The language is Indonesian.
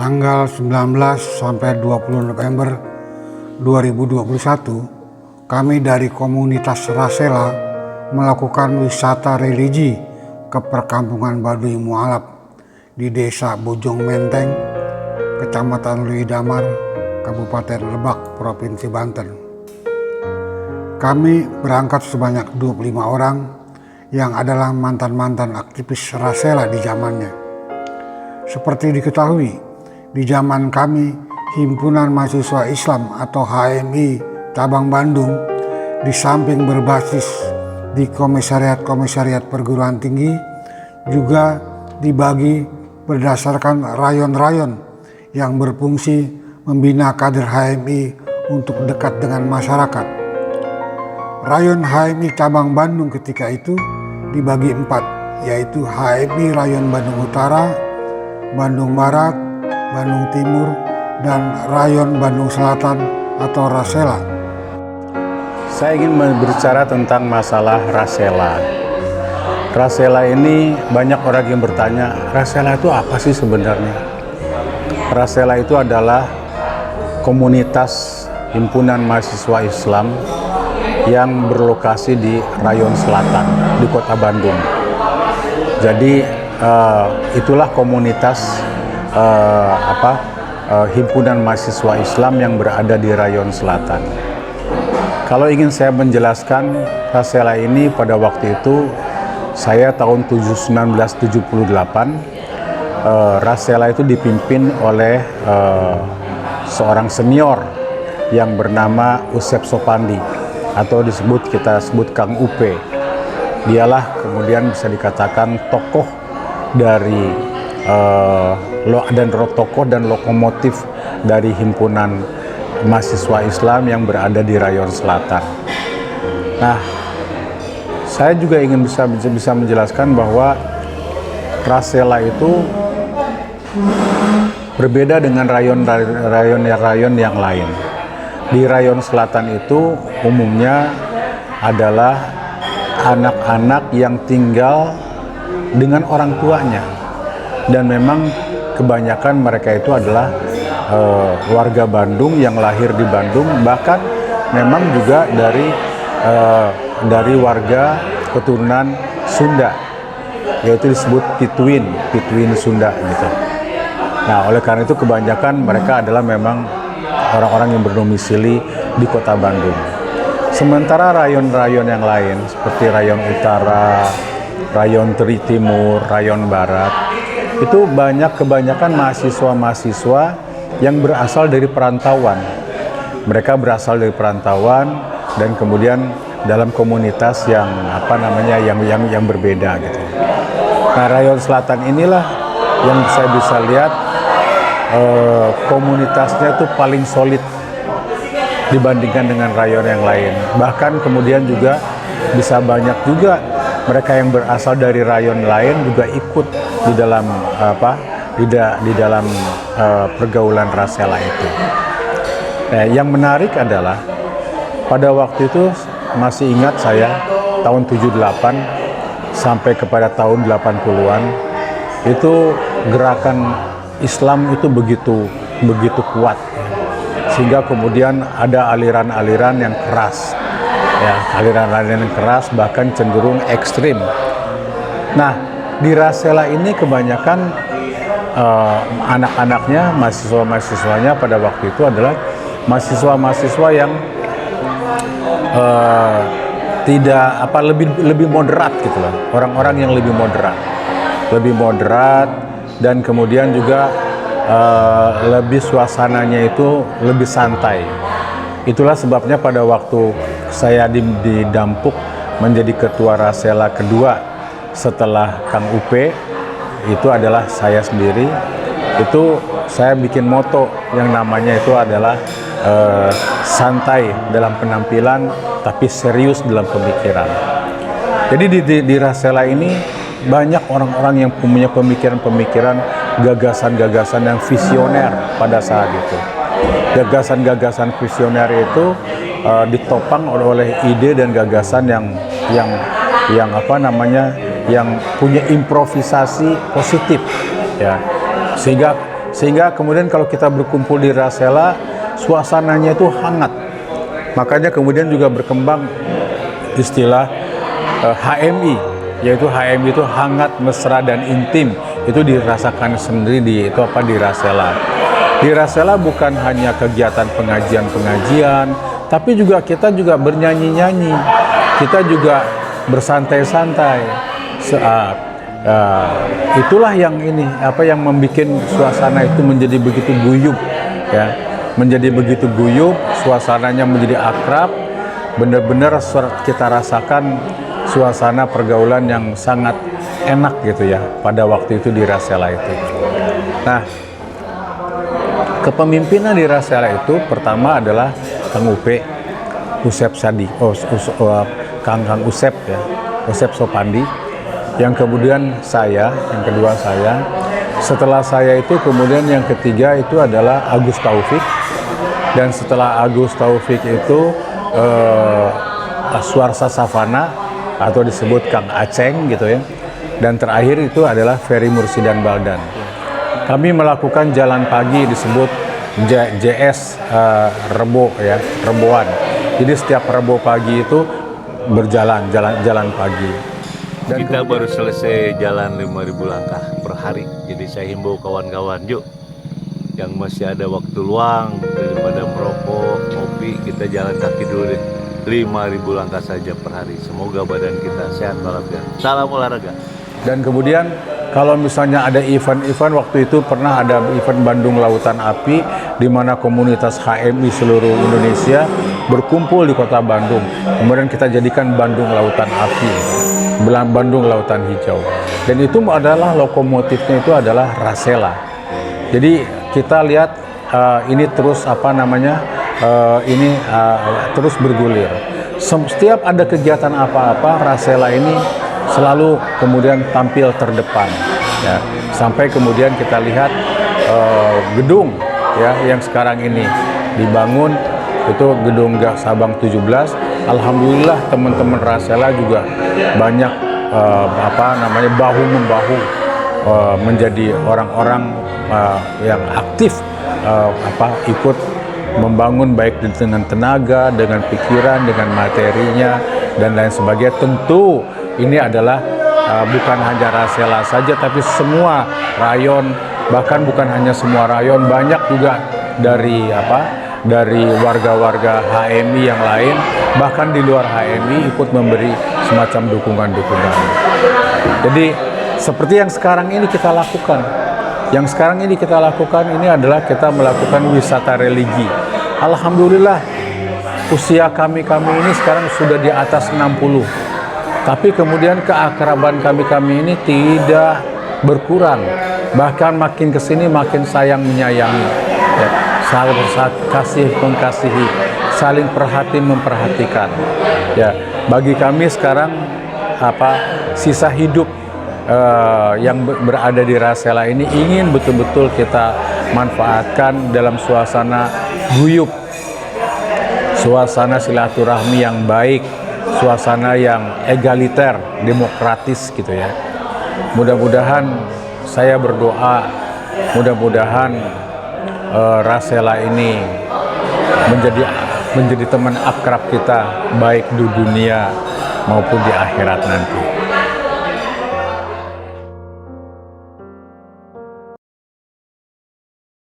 tanggal 19 sampai 20 November 2021, kami dari komunitas Rasela melakukan wisata religi ke perkampungan Baduy Mualaf di Desa Bojong Menteng, Kecamatan Lui Damar, Kabupaten Lebak, Provinsi Banten. Kami berangkat sebanyak 25 orang yang adalah mantan-mantan aktivis Rasela di zamannya. Seperti diketahui, di zaman kami, Himpunan Mahasiswa Islam atau HMI Cabang Bandung, di samping berbasis di komisariat-komisariat perguruan tinggi, juga dibagi berdasarkan rayon-rayon yang berfungsi membina kader HMI untuk dekat dengan masyarakat. Rayon HMI Cabang Bandung ketika itu dibagi 4, yaitu HMI Rayon Bandung Utara, Bandung Barat, Bandung Timur, dan Rayon Bandung Selatan atau Rasela. Saya ingin berbicara tentang masalah Rasela. Rasela ini banyak orang yang bertanya, Rasela itu apa sih sebenarnya? Rasela itu adalah komunitas himpunan mahasiswa Islam yang berlokasi di Rayon Selatan, di Kota Bandung. Jadi itulah komunitas himpunan mahasiswa Islam yang berada di Rayon Selatan. Kalau ingin saya menjelaskan Rasela ini, pada waktu itu saya tahun 1978, Rasela itu dipimpin oleh seorang senior yang bernama Usep Sopandi, atau kita sebut Kang Upe. Dialah kemudian bisa dikatakan tokoh dari tokoh dan lokomotif dari himpunan mahasiswa Islam yang berada di Rayon Selatan. Nah, saya juga ingin bisa menjelaskan bahwa Rasela itu berbeda dengan rayon yang lain. Di Rayon Selatan itu umumnya adalah anak-anak yang tinggal dengan orang tuanya, dan memang kebanyakan mereka itu adalah warga Bandung yang lahir di Bandung, bahkan memang juga dari warga keturunan Sunda, yaitu disebut Pituin Sunda gitu. Nah, oleh karena itu kebanyakan mereka adalah memang orang-orang yang berdomisili di Kota Bandung. Sementara rayon-rayon yang lain seperti Rayon Utara, Rayon Timur, Rayon Barat, itu kebanyakan mahasiswa-mahasiswa yang berasal dari perantauan. Mereka berasal dari perantauan dan kemudian dalam komunitas yang yang berbeda gitu. Nah, Rayon Selatan inilah yang saya bisa lihat komunitasnya itu paling solid dibandingkan dengan rayon yang lain. Bahkan kemudian juga bisa banyak juga mereka yang berasal dari rayon lain juga ikut di dalam pergaulan Rasela itu. Nah, yang menarik adalah pada waktu itu masih ingat saya tahun 78 sampai kepada tahun 80-an itu gerakan Islam itu begitu kuat, sehingga kemudian ada aliran-aliran yang keras, aliran-aliran yang keras bahkan cenderung ekstrim. Nah, di Rasela ini kebanyakan anak-anaknya, mahasiswa-mahasiswanya pada waktu itu adalah mahasiswa-mahasiswa yang lebih moderat gitu loh, orang-orang yang lebih moderat, dan kemudian juga lebih suasananya itu lebih santai. Itulah sebabnya pada waktu saya didampuk menjadi ketua Rasela kedua setelah Kang Upe, itu adalah saya sendiri. Itu saya bikin moto yang namanya itu adalah santai dalam penampilan tapi serius dalam pemikiran. Jadi di Rasela ini banyak orang-orang yang punya pemikiran-pemikiran, gagasan-gagasan yang visioner pada saat itu. Gagasan-gagasan visioner itu ditopang oleh ide dan gagasan yang punya improvisasi positif, ya. Sehingga Sehingga kemudian kalau kita berkumpul di Rasela, suasananya itu hangat. Makanya kemudian juga berkembang istilah HMI, yaitu HMI itu hangat, mesra, dan intim. Itu dirasakan sendiri di Rasela. Di Rasela bukan hanya kegiatan pengajian-pengajian, tapi juga kita juga bernyanyi-nyanyi, kita juga bersantai-santai. Itulah yang yang membuat suasana itu menjadi begitu guyup, ya, menjadi begitu guyup, suasananya menjadi akrab, benar-benar kita rasakan suasana pergaulan yang sangat enak gitu ya pada waktu itu di Rasela itu. Nah, kepemimpinan di Rasela itu pertama adalah Kang Upe, Usep Sadi, Kang Usep ya, Usep Sopandi. Yang kemudian yang kedua saya. Setelah saya itu kemudian yang ketiga itu adalah Agus Taufik. Dan setelah Agus Taufik itu Suarsa Savana atau disebut Kang Aceng gitu ya. Dan terakhir itu adalah Ferry Mursidan Baldan. Kami melakukan jalan pagi disebut JS Reboan. Jadi setiap Rebo pagi itu jalan pagi. Dan kita baru selesai jalan 5.000 langkah per hari. Jadi saya himbau kawan-kawan, yuk yang masih ada waktu luang daripada merokok, ngopi, kita jalan kaki dulu deh. 5.000 langkah saja per hari. Semoga badan kita sehat walafiat. Salam olahraga. Dan kemudian kalau misalnya ada event-event, waktu itu pernah ada event Bandung Lautan Api di mana komunitas HMI seluruh Indonesia berkumpul di kota Bandung. Kemudian kita jadikan Bandung Lautan Api, Bandung Lautan Hijau. Dan itu adalah lokomotifnya itu adalah Rasela. Jadi kita lihat ini terus terus bergulir. Setiap ada kegiatan apa-apa, Rasela ini selalu kemudian tampil terdepan, ya. Sampai kemudian kita lihat gedung ya yang sekarang ini dibangun, itu gedung Sabang 17. Alhamdulillah teman-teman Rasela juga banyak bahu-membahu menjadi orang-orang yang aktif ikut membangun baik dengan tenaga, dengan pikiran, dengan materinya dan lain sebagainya. Tentu ini adalah bukan hanya Rasela saja, tapi semua rayon, bahkan bukan hanya semua rayon, banyak juga dari warga-warga HMI yang lain, bahkan di luar HMI ikut memberi semacam dukungan-dukungan. Jadi seperti yang sekarang ini kita lakukan. Yang sekarang ini kita lakukan ini adalah kita melakukan wisata religi. Alhamdulillah usia kami ini sekarang sudah di atas 60. Tapi kemudian keakraban kami ini tidak berkurang, bahkan makin kesini makin sayang menyayangi, ya. Saling kasih mengasihi, saling memperhatikan. Ya, bagi kami sekarang sisa hidup yang berada di Rasela ini ingin betul-betul kita manfaatkan dalam suasana guyup, suasana silaturahmi yang baik, suasana yang egaliter, demokratis gitu ya. Mudah-mudahan saya berdoa, mudah-mudahan Rasela ini menjadi teman akrab kita baik di dunia maupun di akhirat nanti.